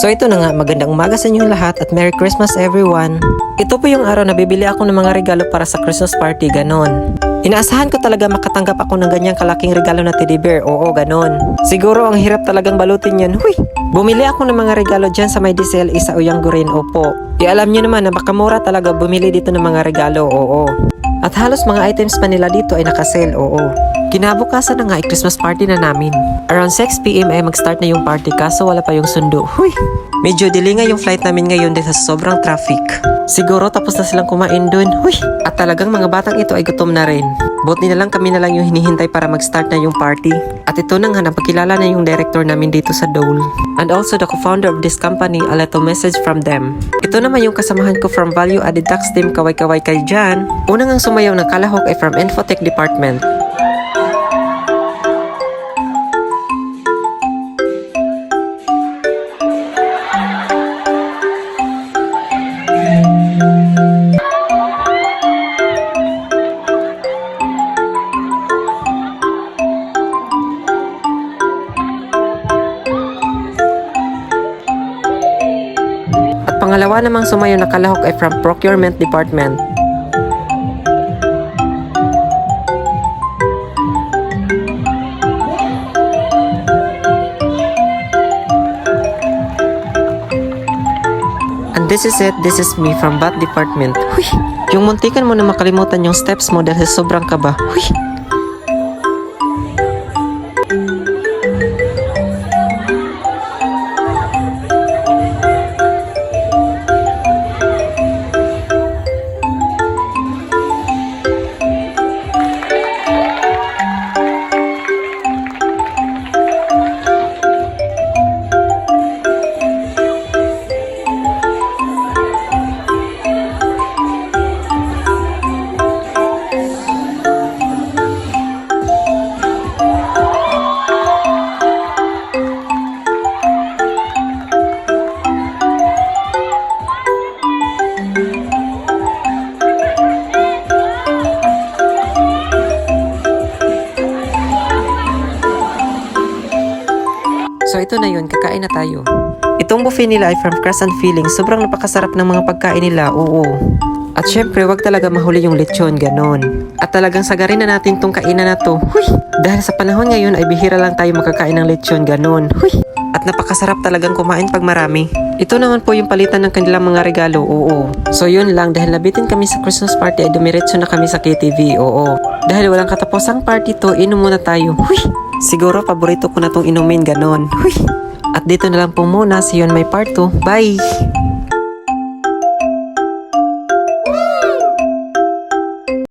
So ito na nga, magandang umaga sa inyo lahat at Merry Christmas everyone. Ito po yung araw na bibili ako ng mga regalo para sa Christmas party, ganon. Inaasahan ko talaga makatanggap ako ng ganyang kalaking regalo na teddy bear, oo ganon. Siguro ang hirap talagang balutin yan, huy! Bumili ako ng mga regalo dyan sa may DCLE sa Uyanggo rin, opo. Alam nyo naman na makamura talaga bumili dito ng mga regalo, oo. At halos mga items pa nila dito ay nakasale, oo. Kinabukasan na nga ay Christmas party na namin. Around 6 PM ay mag-start na yung party kaso wala pa yung sundo. Huy! Medyo delay nga yung flight namin ngayon dahil sa sobrang traffic. Siguro tapos na silang kumain dun. Huy! At talagang mga batang ito ay gutom na rin. Buti na lang kami na lang yung hinihintay para mag-start na yung party. At ito na nga, napakilala na yung director namin dito sa Dole. And also the co-founder of this company, a little message from them. Ito naman yung kasamahan ko from Value Added Tax Team, kaway-kaway kay Jan. Unang ang sumayaw ng kalahok ay from Infotech Department. Pangalawa namang sumayo na kalahok ay from Procurement Department. And this is it, this is me from BAT Department. Huy! Yung muntikan mo na makalimutan yung steps mo dahil sobrang kaba. Huy! So ito na yun, kakain na tayo. Itong buffet nila ay from Crust and Feelings. Sobrang napakasarap ng mga pagkain nila, oo. At syempre, wag talaga mahuli yung lechon, ganon. At talagang sagarin na natin tong kainan na to. Huy! Dahil sa panahon ngayon ay bihira lang tayo makakain ng lechon, ganon. Huy! At napakasarap talagang kumain pag marami. Ito naman po yung palitan ng kanilang mga regalo, oo. So yun lang, dahil nabitin kami sa Christmas party ay dumiretso na kami sa KTV, oo. Dahil walang katapusang party to, inom muna tayo. Huy! Siguro paborito ko na tong inumin, ganon. Huy! At dito na lang po muna, see you on my part 2. Bye!